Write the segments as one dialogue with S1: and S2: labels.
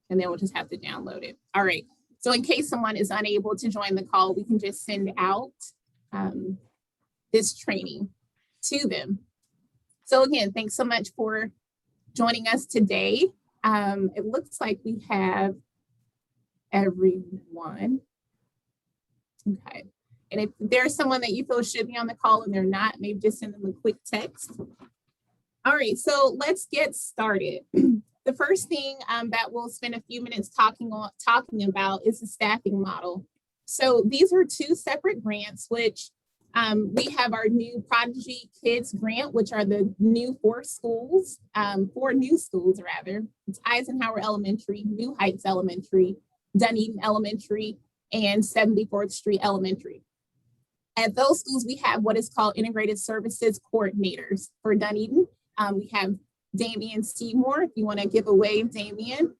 S1: and then we'll just have to download it. All right. So in case someone is unable to join the call, we can just send out this training to them. So again, thanks so much for joining us today. It looks like we have everyone. Okay. And if there's someone that you feel should be on the call and they're not, maybe just send them a quick text. All right, so let's get started. The first thing that we'll spend a few minutes talking about is the staffing model. So these are two separate grants, which we have our new Prodigy Kids grant, which are the new four new schools rather. It's Eisenhower Elementary, New Heights Elementary, Dunedin Elementary, and 74th Street Elementary. At those schools, we have what is called integrated services coordinators. For Dunedin, we have Damian Seymour, if you want to give a wave, Damian.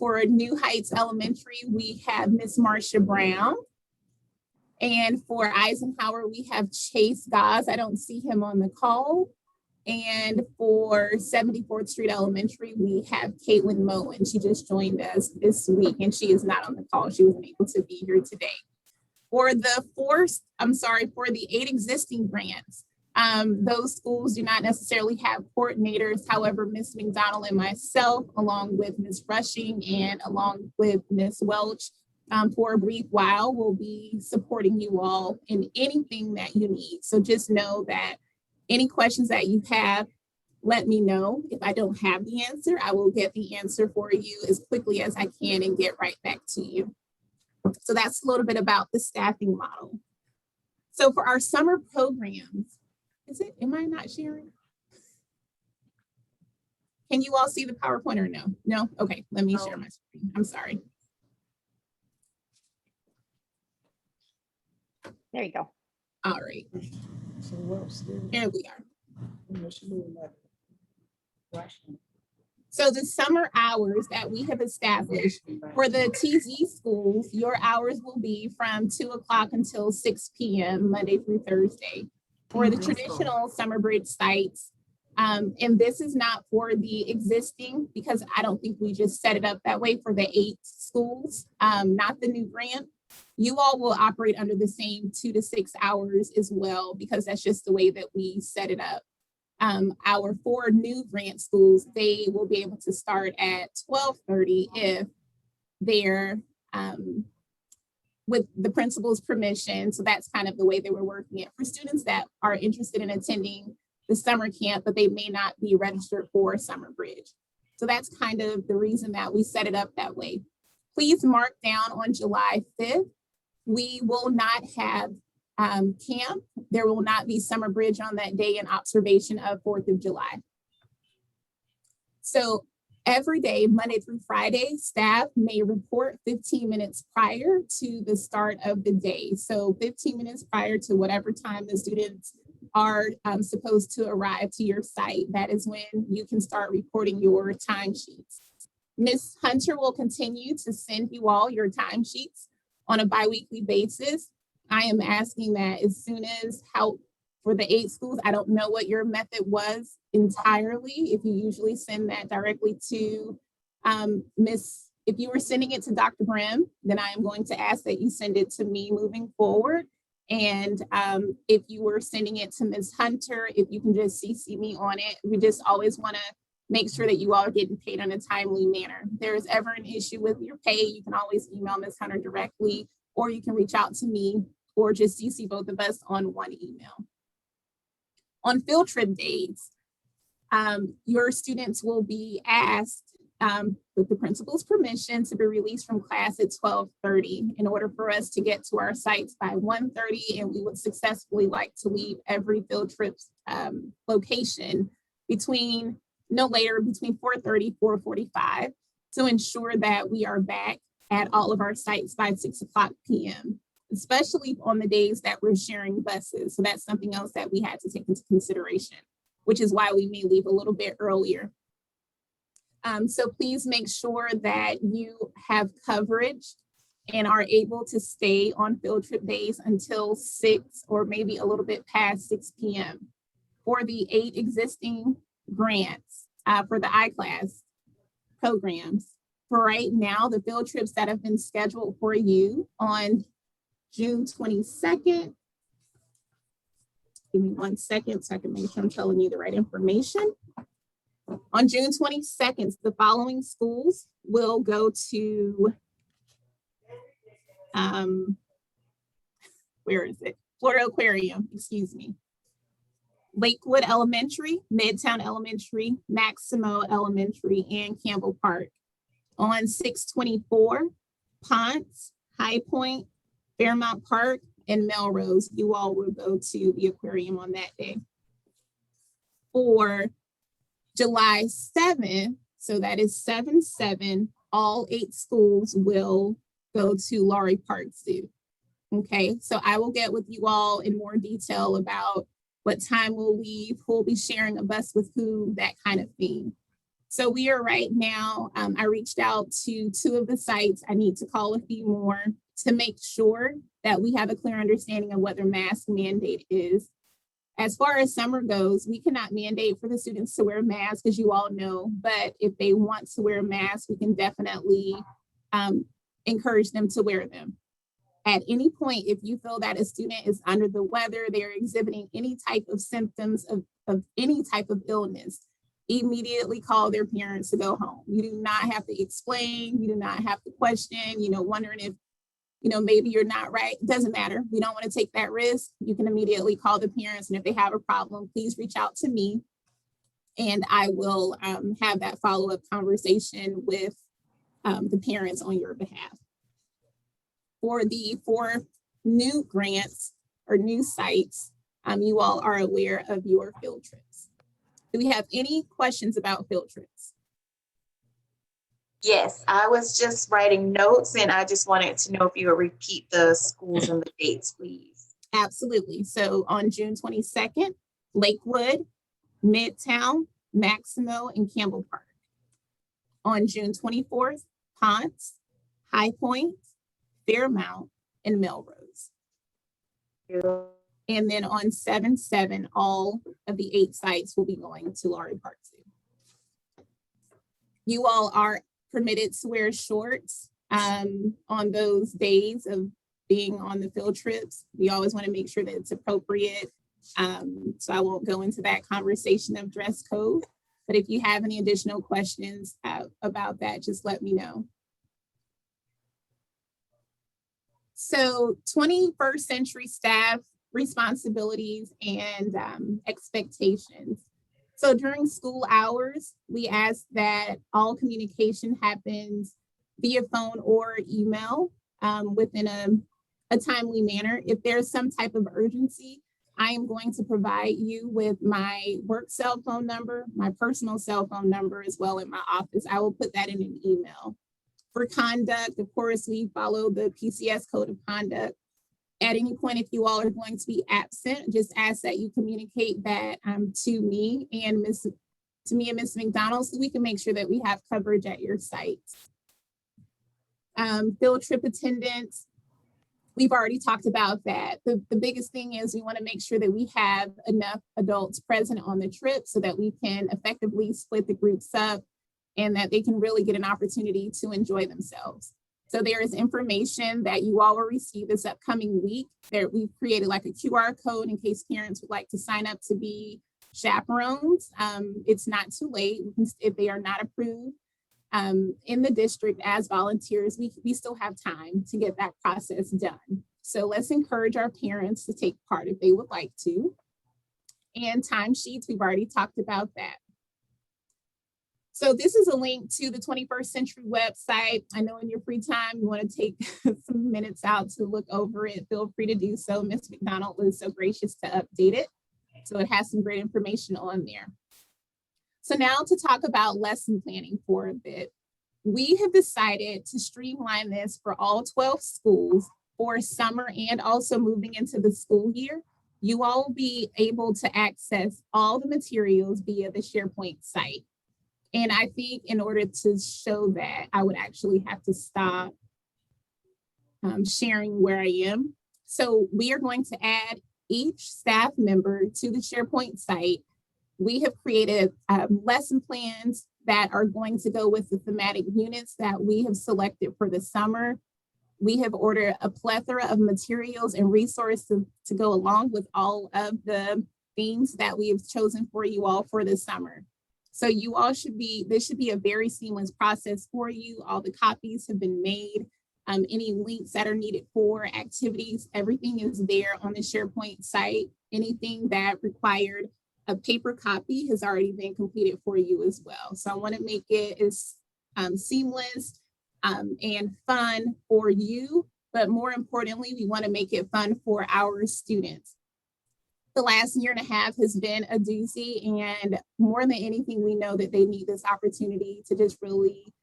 S1: For New Heights Elementary, we have Miss Marsha Brown. And for Eisenhower, we have Chase Goss. I don't see him on the call. And for 74th Street Elementary, we have Caitlin Moen. She just joined us this week and she is not on the call. She wasn't able to be here today. For the 8 existing grants, those schools do not necessarily have coordinators. However, Ms. McDonald and myself, along with Ms. Rushing and along with Ms. Welch, for a brief while, will be supporting you all in anything that you need. So just know that any questions that you have, let me know. If I don't have the answer, I will get the answer for you as quickly as I can and get right back to you. So that's a little bit about the staffing model. So for our summer programs, am I not sharing? Can you all see the PowerPoint or no? No? Okay, let me share my screen. I'm sorry.
S2: There you go.
S1: All right. Here we are. So the summer hours that we have established for the TZ schools, your hours will be from 2 o'clock until 6 p.m. Monday through Thursday. For the traditional Summer Bridge sites, and this is not for the existing, because I don't think we just set it up that way for the 8 schools, not the new grant. You all will operate under the same 2 to 6 hours as well, because that's just the way that we set it up. Our 4 new grant schools, they will be able to start at 12:30 if they're with the principal's permission. So that's kind of the way that we're working it for students that are interested in attending the summer camp, but they may not be registered for Summer Bridge. So that's kind of the reason that we set it up that way. Please mark down on July 5th. We will not have camp. There will not be Summer Bridge on that day in observation of 4th of July. So every day, Monday through Friday, staff may report 15 minutes prior to the start of the day. So 15 minutes prior to whatever time the students are supposed to arrive to your site, that is when you can start reporting your timesheets. Ms. Hunter will continue to send you all your timesheets on a biweekly basis. I am asking that as soon as for the 8 schools, I don't know what your method was entirely. If you usually send that directly to if you were sending it to Dr. Brim, then I am going to ask that you send it to me moving forward. And if you were sending it to Ms. Hunter, if you can just CC me on it. We just always want to make sure that you all are getting paid in a timely manner. If there is ever an issue with your pay, you can always email Ms. Hunter directly, or you can reach out to me, or just CC both of us on one email. On field trip days, your students will be asked with the principal's permission to be released from class at 12:30 in order for us to get to our sites by 1:30, and we would successfully like to leave every field trip's location no later between 4:30, 4:45 to ensure that we are back at all of our sites by 6 o'clock p.m., especially on the days that we're sharing buses. So that's something else that we had to take into consideration, which is why we may leave a little bit earlier. So please make sure that you have coverage and are able to stay on field trip days until 6 or maybe a little bit past 6 p.m. For the 8 existing grants for the I-class programs, for right now, the field trips that have been scheduled for you on June 22nd. Give me 1 second so I can make sure I'm telling you the right information. On June 22nd, the following schools will go to, where is it? Florida Aquarium, excuse me. Lakewood Elementary, Midtown Elementary, Maximo Elementary, and Campbell Park. On 6/24, Ponce, High Point, Fairmount Park, and Melrose, you all will go to the aquarium on that day. For July 7th, so that is 7/7, all 8 schools will go to Laurie Park Zoo. Okay, so I will get with you all in more detail about what time we'll leave, who will be sharing a bus with who, that kind of thing. So we are right now, I reached out to 2 of the sites. I need to call a few more to make sure that we have a clear understanding of what their mask mandate is. As far as summer goes, we cannot mandate for the students to wear masks, as you all know, but if they want to wear masks, we can definitely encourage them to wear them. At any point, if you feel that a student is under the weather, they're exhibiting any type of symptoms of any type of illness, immediately call their parents to go home. You do not have to explain, you do not have to question, wondering if, maybe you're not right. It doesn't matter. We don't want to take that risk. You can immediately call the parents, and if they have a problem, please reach out to me, and I will have that follow-up conversation with the parents on your behalf. For the 4 new grants or new sites, you all are aware of your field trips. Do we have any questions about field trips?
S2: Yes, I was just writing notes, and I just wanted to know if you would repeat the schools and the dates, please.
S1: Absolutely. So on June 22nd, Lakewood, Midtown, Maximo, and Campbell Park. On June 24th, Ponce, High Point, Fairmount, and Melrose. And then on 7/7, all of the 8 sites will be going to Laurie Park Zoo. You all are permitted to wear shorts on those days of being on the field trips. We always want to make sure that it's appropriate. So I won't go into that conversation of dress code, but if you have any additional questions about that, just let me know. So 21st century staff responsibilities and expectations. So during school hours, we ask that all communication happens via phone or email within a timely manner. If there's some type of urgency, I am going to provide you with my work cell phone number, my personal cell phone number as well in my office. I will put that in an email. For conduct, of course, we follow the PCS code of conduct. At any point, if you all are going to be absent, just ask that you communicate that to me and Ms. McDonald, so we can make sure that we have coverage at your sites. Field trip attendance, we've already talked about that. The biggest thing is we want to make sure that we have enough adults present on the trip so that we can effectively split the groups up and that they can really get an opportunity to enjoy themselves. So there is information that you all will receive this upcoming week. We've created like a QR code in case parents would like to sign up to be chaperones. It's not too late if they are not approved in the district as volunteers. We still have time to get that process done. So let's encourage our parents to take part if they would like to. And timesheets, we've already talked about that. So this is a link to the 21st Century website. I know in your free time, you want to take some minutes out to look over it. Feel free to do so. Ms. McDonald was so gracious to update it. So it has some great information on there. So now to talk about lesson planning for a bit. We have decided to streamline this for all 12 schools for summer and also moving into the school year. You all will be able to access all the materials via the SharePoint site. And I think in order to show that, I would actually have to stop sharing where I am. So we are going to add each staff member to the SharePoint site We have created lesson plans that are going to go with the thematic units that we have selected for the summer. We have ordered a plethora of materials and resources to go along with all of the themes that we have chosen for you all for the summer. So you all this should be a very seamless process for you. All the copies have been made. Any links that are needed for activities, everything is there on the SharePoint site. Anything that required a paper copy has already been completed for you as well. So I want to make it as seamless and fun for you, but more importantly, we want to make it fun for our students. The last year and a half has been a doozy, and more than anything, we know that they need this opportunity to just really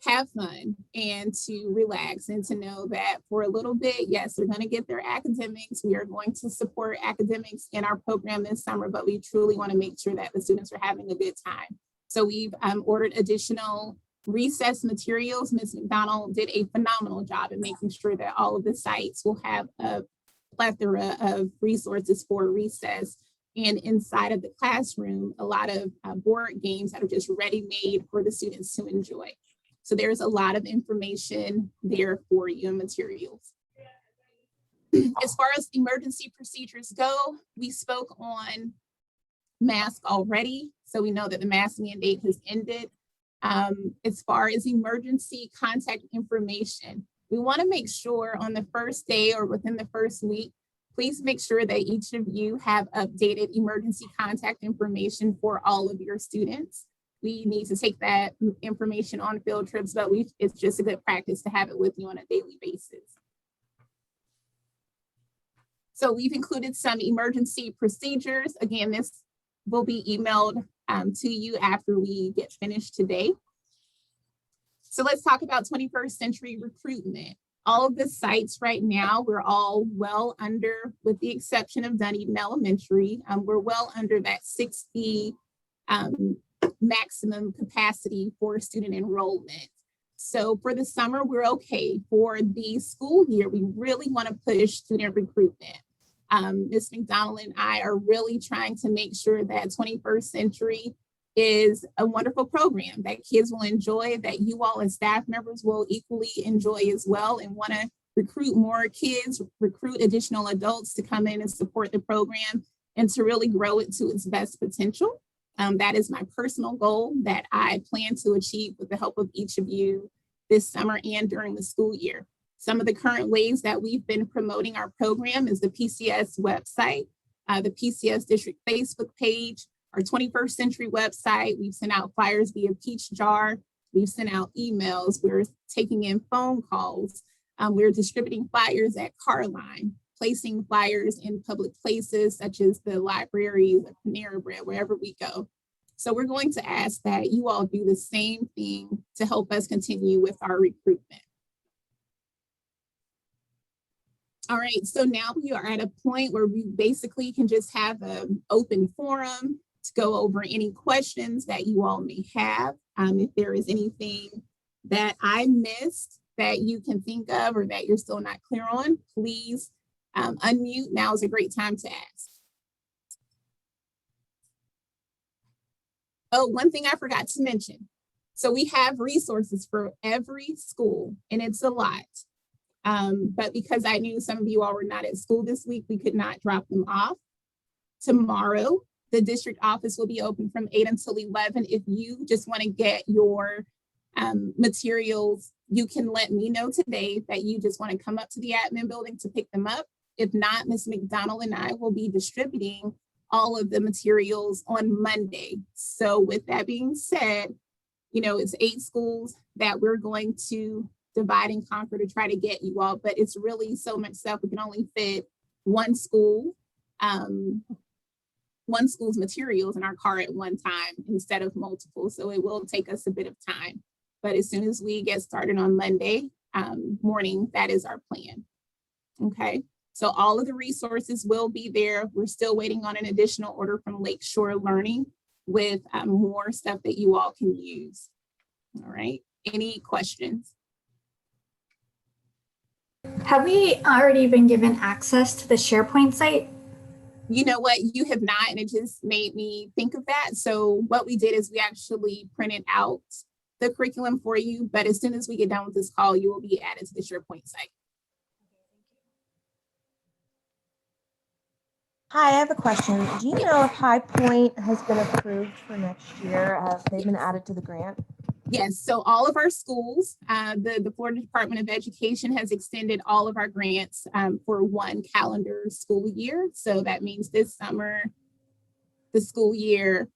S1: have fun and to relax and to know that for a little bit, yes, they're going to get their academics. We are going to support academics in our program this summer, but we truly want to make sure that the students are having a good time. So we've ordered additional recess materials. Ms. McDonald did a phenomenal job in making sure that all of the sites will have a plethora of resources for recess. And inside of the classroom, a lot of board games that are just ready-made for the students to enjoy. So there's a lot of information there for you and materials. As far as emergency procedures go, we spoke on mask already. So we know that the mask mandate has ended. As far as emergency contact information, we want to make sure on the first day or within the first week, please make sure that each of you have updated emergency contact information for all of your students. We need to take that information on field trips, but it's just a good practice to have it with you on a daily basis. So we've included some emergency procedures. Again, this will be emailed to you after we get finished today. So let's talk about 21st century recruitment. All of the sites right now, we're all well under, with the exception of Dunedin Elementary, we're well under that 60 maximum capacity for student enrollment. So for the summer, we're okay. For the school year, we really want to push student recruitment. Ms. McDonald and I are really trying to make sure that 21st Century is a wonderful program that kids will enjoy, that you all as staff members will equally enjoy as well, and want to recruit more kids, recruit additional adults to come in and support the program and to really grow it to its best potential. That is my personal goal that I plan to achieve with the help of each of you this summer and during the school year. Some of the current ways that we've been promoting our program is the PCS website, the PCS district Facebook page, our 21st Century website. We've sent out flyers via Peach Jar. We've sent out emails. We're taking in phone calls. We're distributing flyers at Carline, placing flyers in public places such as the library, the Panera Bread, wherever we go. So we're going to ask that you all do the same thing to help us continue with our recruitment. All right, so now we are at a point where we basically can just have an open forum to go over any questions that you all may have. If there is anything that I missed that you can think of or that you're still not clear on, please unmute. Now is a great time to ask. Oh, one thing I forgot to mention. So we have resources for every school, and it's a lot. But because I knew some of you all were not at school this week, we could not drop them off. Tomorrow, the district office will be open from 8 until 11. If you just want to get your materials, you can let me know today that you just want to come up to the admin building to pick them up. If not, Ms. McDonald and I will be distributing all of the materials on Monday. So with that being said, you know, it's 8 schools that we're going to divide and conquer to try to get you all, but it's really so much stuff. We can only fit one school's materials in our car at one time instead of multiple. So it will take us a bit of time. But as soon as we get started on Monday morning, that is our plan. Okay, so all of the resources will be there. We're still waiting on an additional order from Lakeshore Learning with more stuff that you all can use. All right, any questions?
S3: Have we already been given access to the SharePoint site?
S1: You know what? You have not, and it just made me think of that. So what we did is we actually printed out the curriculum for you, but as soon as we get done with this call, you will be added to the SharePoint site.
S3: Hi, I have a question. Do you know if High Point has been approved for next year? Have they been added to the grant?
S1: Yes, so all of our schools, the Florida Department of Education has extended all of our grants for one calendar school year. So that means this summer, the school year,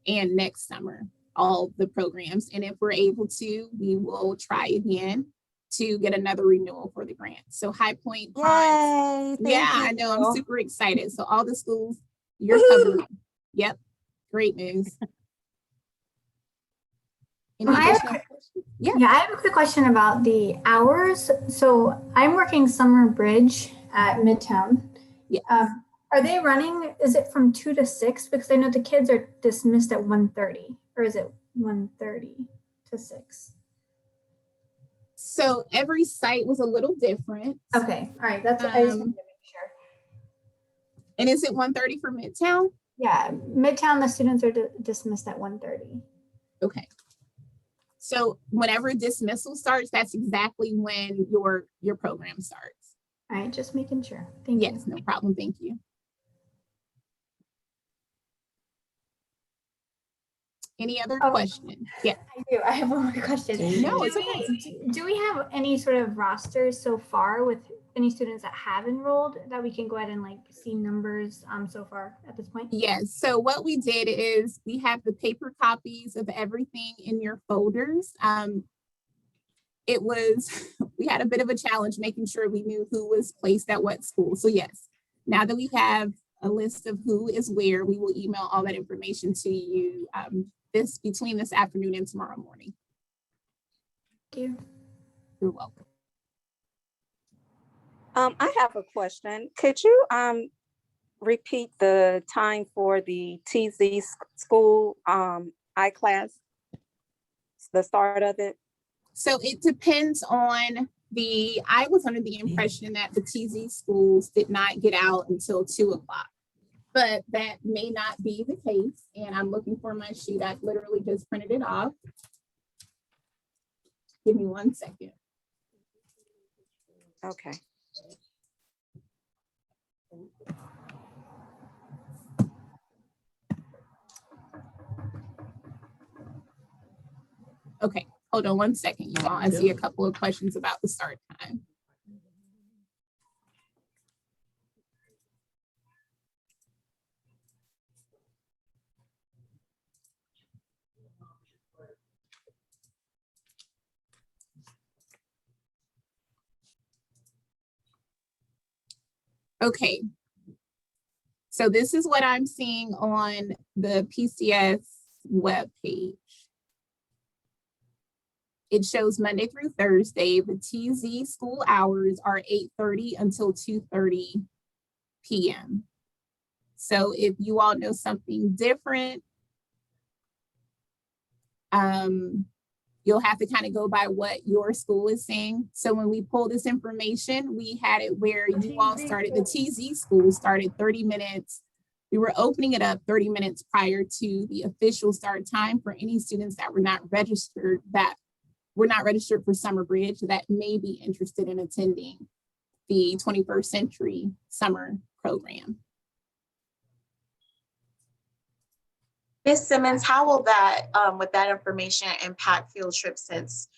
S1: and next summer, all the programs. And if we're able to, we will try again to get another renewal for the grant. So High Point Ponds,
S3: Yay!
S1: yeah, I know, I'm super excited. So all the schools, you're covered. Yep, great news. Any additional questions?
S4: Yeah, I have a quick question about the hours. So I'm working Summer Bridge at Midtown.
S1: Yes.
S4: Are they running, is it from 2 to 6? Because I know the kids are dismissed at 1:30, or is it 1:30 to 6?
S1: So every site was a little different.
S4: Okay, all right, that's, I just wanted to make sure.
S1: And is it 1:30 for Midtown?
S4: Yeah, Midtown, the students are dismissed at 1:30.
S1: Okay. So whenever dismissal starts, that's exactly when your program starts.
S4: All right, just making sure. Thank you.
S1: Yes, no problem. Thank you. Any other question? Yeah.
S4: I do. I have one more question.
S1: No,
S4: do,
S1: it's
S4: do we have any sort of rosters so far with any students that have enrolled that we can go ahead and like see numbers so far at this point?
S1: Yes. So what we did is we have the paper copies of everything in your folders. It was, we had a bit of a challenge making sure we knew who was placed at what school. So yes, now that we have a list of who is where, we will email all that information to you between this afternoon and tomorrow morning.
S4: Thank you.
S1: You're welcome.
S5: I have a question. Could you repeat the time for the TZ school iClass, the start of it?
S1: So it depends on I was under the impression that the TZ schools did not get out until 2 o'clock, but that may not be the case. And I'm looking for my sheet. I literally just printed it off. Give me 1 second.
S5: Okay.
S1: Okay, hold on 1 second, you all. I see a couple of questions about the start time. Okay, so this is what I'm seeing on the PCS webpage. It shows Monday through Thursday. The TZ school hours are 8:30 until 2:30 p.m. So if you all know something different, you'll have to kind of go by what your school is saying. So when we pull this information, we had it where you all started, the TZ school started 30 minutes. We were opening it up 30 minutes prior to the official start time for any students that were not registered, for Summer Bridge that may be interested in attending the 21st Century Summer Program.
S2: Ms. Simmons, how will that, with that information, impact field trips since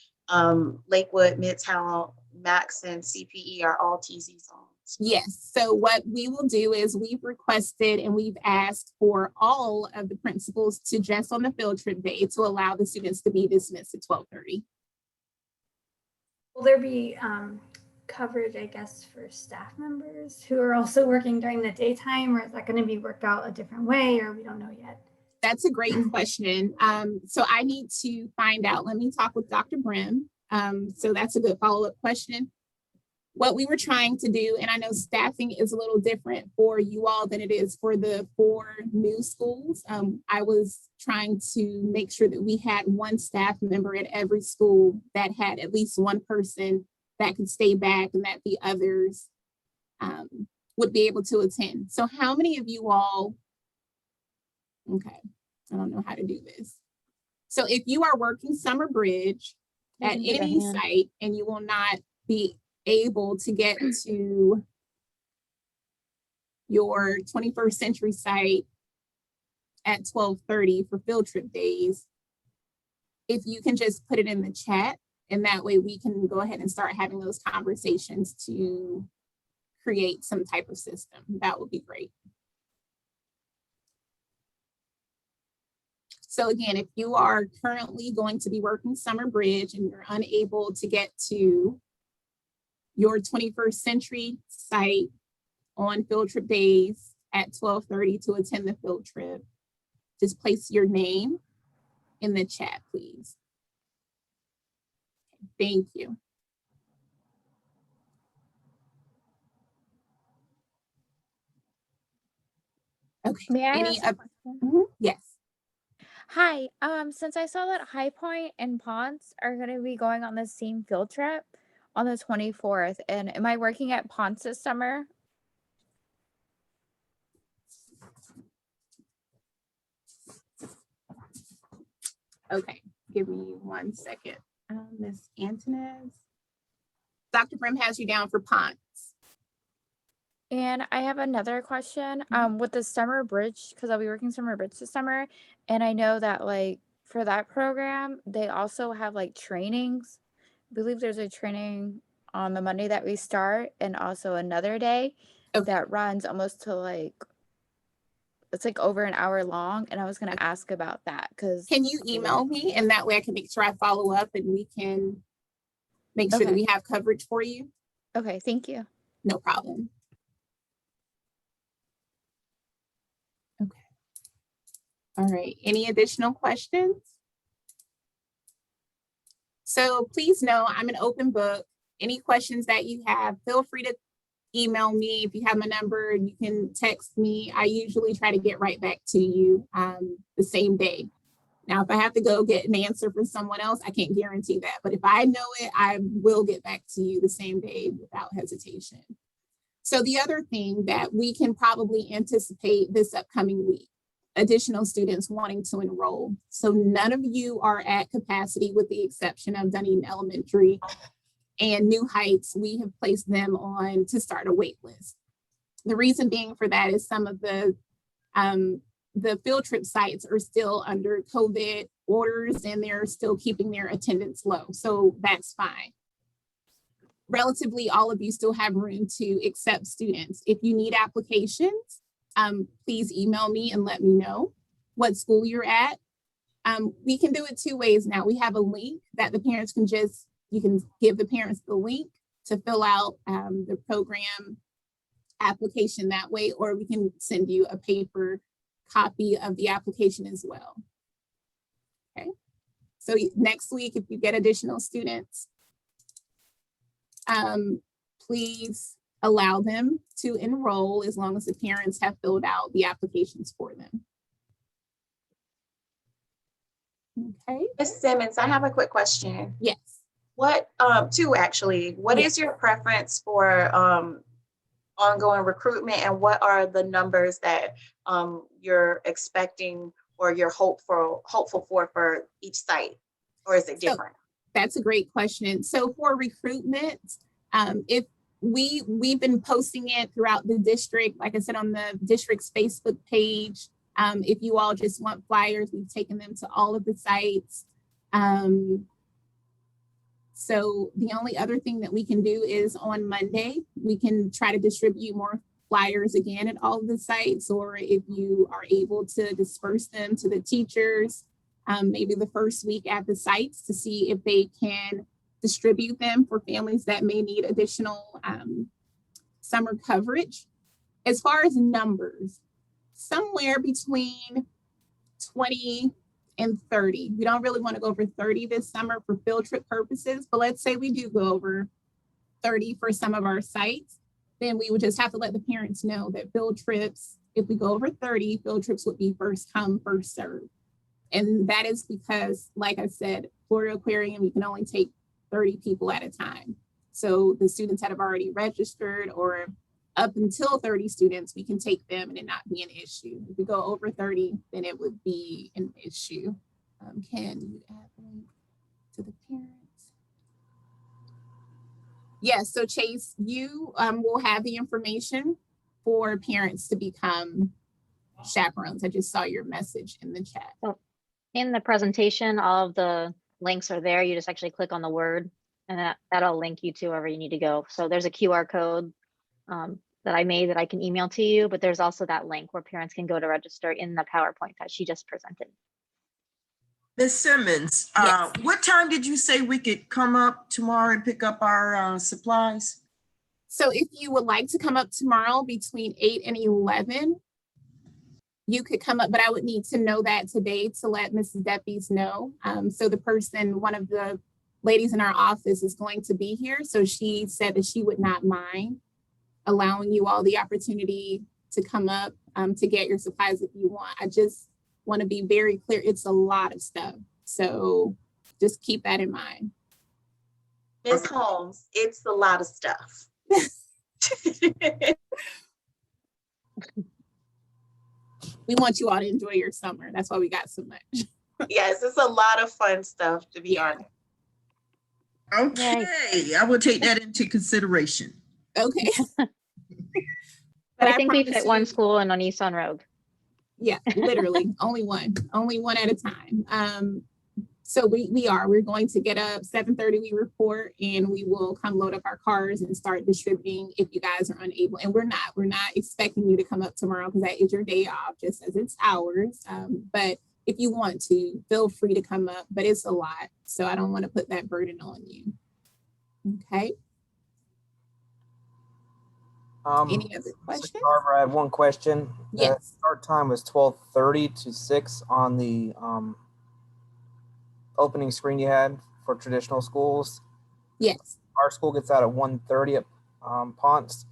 S2: Lakewood, Midtown, Max, and CPE are all TZ zones?
S1: Yes, so what we will do is we've requested and we've asked for all of the principals to just on the field trip day to allow the students to be dismissed at 12:30.
S4: Will there be coverage, I guess, for staff members who are also working during the daytime, or is that going to be worked out a different way, or we don't know yet?
S1: That's a great question. So I need to find out. Let me talk with Dr. Brim. So that's a good follow-up question. What we were trying to do, and I know staffing is a little different for you all than it is for the 4 new schools. I was trying to make sure that we had one staff member at every school that had at least one person that could stay back and that the others would be able to attend. So how many of you all, okay, I don't know how to do this. So if you are working Summer Bridge
S3: You
S1: at
S3: can do the
S1: any
S3: hand.
S1: site and you will not be able to get to your 21st Century site at 12:30 for field trip days, if you can just put it in the chat, and that way we can go ahead and start having those conversations to create some type of system, that would be great. So again, if you are currently going to be working Summer Bridge and you're unable to get to your 21st Century site on field trip days at 12:30 to attend the field trip, just place your name in the chat, please. Thank you. Okay.
S6: May I
S1: Any
S6: ask a
S1: of,
S6: question?
S1: yes.
S6: Hi, since I saw that High Point and Ponce are gonna be going on the same field trip on the 24th, and am I working at Ponce this summer?
S1: Okay, give me 1 second. Ms. Antoinez. Dr. Brim has you down for Ponce.
S6: And I have another question,
S1: Mhm.
S6: with the summer bridge, because I'll be working summer bridge this summer, and I know that like for that program, they also have like trainings. I believe there's a training on the Monday that we start, and also another day
S1: Okay.
S6: that runs almost to like it's like over an hour long, and I was gonna
S1: Okay.
S6: ask about that because
S1: Can you email me, and that way I can make sure I follow up and we can make sure that
S6: Okay.
S1: we have coverage for you?
S6: Okay, thank you.
S1: No problem. Okay. All right, any additional questions? So please know I'm an open book. Any questions that you have, feel free to email me. If you have my number, you can text me. I usually try to get right back to you the same day. Now, if I have to go get an answer from someone else, I can't guarantee that. But if I know it, I will get back to you the same day without hesitation. So the other thing that we can probably anticipate this upcoming week, additional students wanting to enroll. So none of you are at capacity with the exception of Dunedin Elementary and New Heights. We have placed them on to start a wait list. The reason being for that is some of the field trip sites are still under COVID orders and they're still keeping their attendance low. So that's fine. Relatively, all of you still have room to accept students. If you need applications, please email me and let me know what school you're at. We can do it two ways now. We have a link that the parents can you can give the parents the link to fill out the program application that way, or we can send you a paper copy of the application as well. Okay, so next week, if you get additional students, please allow them to enroll as long as the parents have filled out the applications for them. Okay.
S2: Ms. Simmons, I have a quick question.
S1: Yes.
S2: What, two actually, what is your preference for ongoing recruitment, and what are the numbers that you're expecting or you're hopeful for each site, or is it different?
S1: That's a great question. So for recruitment, if we've been posting it throughout the district, like I said, on the district's Facebook page. If you all just want flyers, we've taken them to all of the sites. So the only other thing that we can do is on Monday, we can try to distribute more flyers again at all of the sites, or if you are able to disperse them to the teachers, maybe the first week at the sites to see if they can distribute them for families that may need additional summer coverage. As far as numbers, somewhere between 20 and 30. We don't really want to go over 30 this summer for field trip purposes, but let's say we do go over 30 for some of our sites, then we would just have to let the parents know that field trips, if we go over 30, field trips would be first come, first served. And that is because, like I said, Florida Aquarium, you can only take 30 people at a time. So the students that have already registered or up until 30 students, we can take them and it not be an issue. If we go over 30, then it would be an issue. Can you add the link to the parents? Yes, so Chase, you will have the information for parents to become chaperones. I just saw your message in the chat.
S7: In the presentation, all of the links are there. You just actually click on the word and that'll link you to wherever you need to go. So there's a QR code that I made that I can email to you, but there's also that link where parents can go to register in the PowerPoint that she just presented.
S8: Ms. Simmons,
S1: Yes.
S8: what time did you say we could come up tomorrow and pick up our supplies?
S1: So if you would like to come up tomorrow between 8 and 11, you could come up, but I would need to know that today to let Mrs. Deppies know. So the person, one of the ladies in our office is going to be here. So she said that she would not mind allowing you all the opportunity to come up to get your supplies if you want. I just want to be very clear. It's a lot of stuff. So just keep that in mind.
S2: Ms. Holmes, it's a lot of stuff.
S1: We want you all to enjoy your summer. That's why we got so much.
S2: Yes, it's a lot of fun stuff, to be honest.
S8: Okay, I will take that into consideration.
S1: Okay.
S7: I think we
S1: promise
S7: fit one
S1: you-
S7: school in on East on Rogue.
S1: Yeah, literally, only one at a time. So we're going to get up 7:30, we report, and we will come load up our cars and start distributing if you guys are unable. And we're not expecting you to come up tomorrow because that is your day off, just as it's ours. But if you want to, feel free to come up, but it's a lot. So I don't want to put that burden on you. Okay, any other
S9: Mr.
S1: questions?
S9: Carver, I have one question. The
S1: Yes.
S9: start time was 12:30 to 6 on the opening screen you had for traditional schools.
S1: Yes.
S9: Our school gets out at 1:30 at Ponce.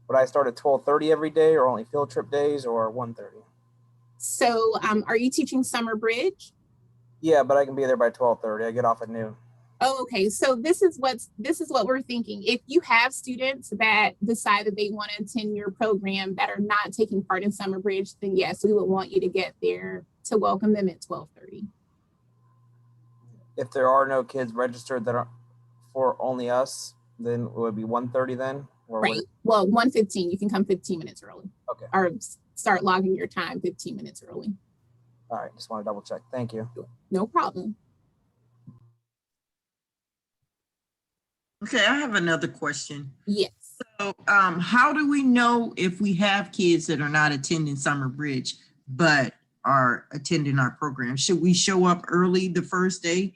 S9: Would I start at 12:30 every day, or only field trip days, or 1:30?
S1: So are you teaching Summer Bridge?
S9: Yeah, but I can be there by 12:30. I get off at noon.
S1: Oh, okay. So this is what we're thinking. If you have students that decide that they want to attend your program that are not taking part in Summer Bridge, then yes, we would want you to get there to welcome them at 12:30.
S9: If there are no kids registered that are for only us, then it would be 1:30 then? Or would
S1: Right.
S9: it-
S1: Well, 1:15, you can come 15 minutes early.
S9: Okay.
S1: Or start logging your time 15 minutes early.
S9: All right, just want to double check. Thank you.
S1: No problem.
S8: Okay, I have another question.
S1: Yes.
S8: So, how do we know if we have kids that are not attending Summer Bridge, but are attending our program? Should we show up early the first day?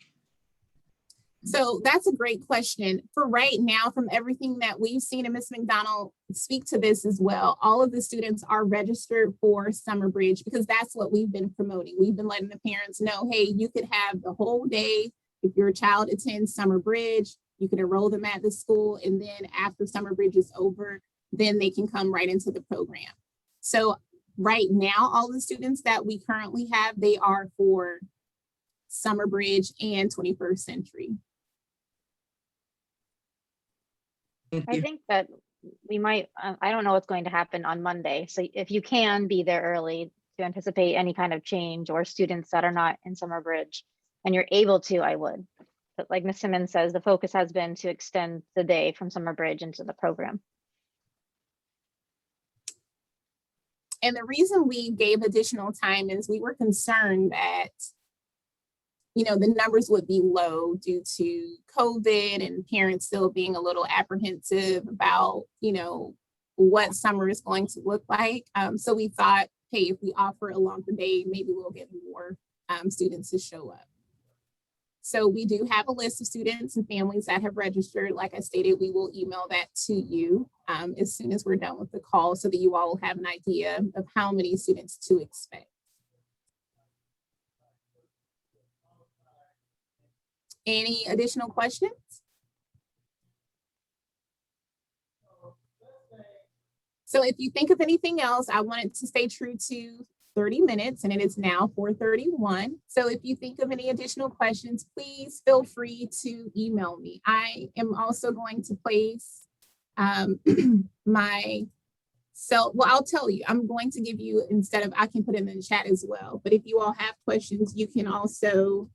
S1: So that's a great question. For right now, from everything that we've seen, and Ms. McDonald speak to this as well, all of the students are registered for Summer Bridge because that's what we've been promoting. We've been letting the parents know, hey, you could have the whole day. If your child attends Summer Bridge, you can enroll them at the school. And then after Summer Bridge is over, then they can come right into the program. So right now, all the students that we currently have, they are for Summer Bridge and 21st Century.
S8: Thank
S7: I
S8: you.
S7: think that we might, I don't know what's going to happen on Monday. So if you can be there early to anticipate any kind of change or students that are not in Summer Bridge and you're able to, I would. But like Ms. Simmons says, the focus has been to extend the day from Summer Bridge into the program.
S1: And the reason we gave additional time is we were concerned that, you know, the numbers would be low due to COVID and parents still being a little apprehensive about, you know, what summer is going to look like. So we thought, hey, if we offer a longer day, maybe we'll get more students to show up. So we do have a list of students and families that have registered. Like I stated, we will email that to you as soon as we're done with the call so that you all will have an idea of how many students to expect. Any additional questions? So if you think of anything else, I wanted to stay true to 30 minutes and it is now 4:31. So if you think of any additional questions, please feel free to email me. I am also going to place my So, well, I'll tell you, I'm going to give you, instead of, I can put it in the chat as well, but if you all have questions, you can also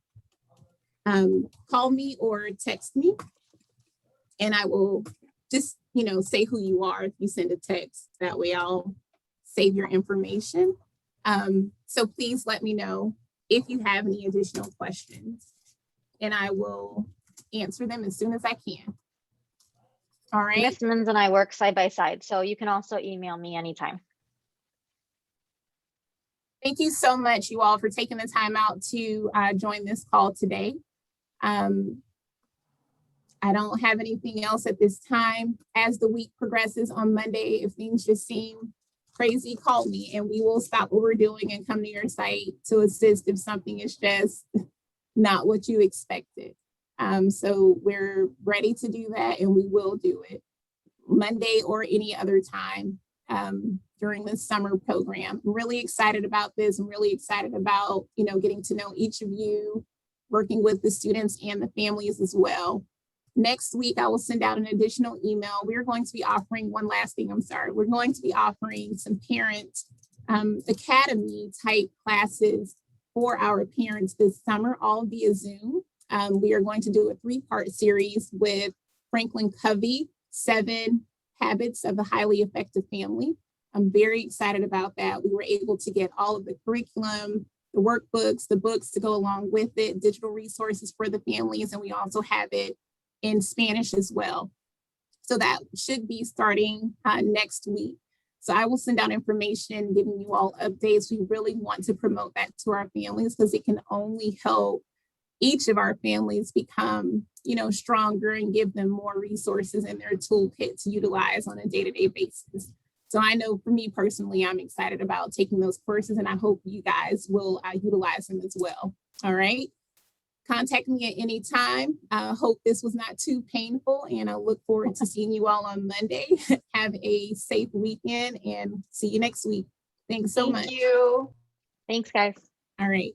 S1: call me or text me, and I will just, say who you are if you send a text. That way I'll save your information. So please let me know if you have any additional questions, and I will answer them as soon as I can. All right.
S7: Miss Simmons and I work side by side, so you can also email me anytime.
S1: Thank you so much, you all, for taking the time out to join this call today. I don't have anything else at this time. As the week progresses on Monday, if things just seem crazy, call me and we will stop what we're doing and come to your site to assist if something is just not what you expected. So we're ready to do that, and we will do it Monday or any other time during the summer program. I'm really excited about this. I'm really excited about, getting to know each of you, working with the students and the families as well. Next week, I will send out an additional email. We're going to be offering one last thing. We're going to be offering some parent academy type classes for our parents this summer, all via Zoom. We are going to do a 3-part series with Franklin Covey, 7 Habits of a Highly Effective Family. I'm very excited about that. We were able to get all of the curriculum, the workbooks, the books to go along with it, digital resources for the families, and we also have it in Spanish as well. So that should be starting next week. So I will send out information, giving you all updates. We really want to promote that to our families because it can only help each of our families become, stronger and give them more resources in their toolkit to utilize on a day-to-day basis. So I know for me personally, I'm excited about taking those courses, and I hope you guys will utilize them as well. All right. Contact me at any time. Hope this was not too painful, and I look forward to seeing you all on Monday. Have a safe weekend and see you next week. Thanks so much.
S2: Thank you.
S7: Thanks, guys.
S1: All right.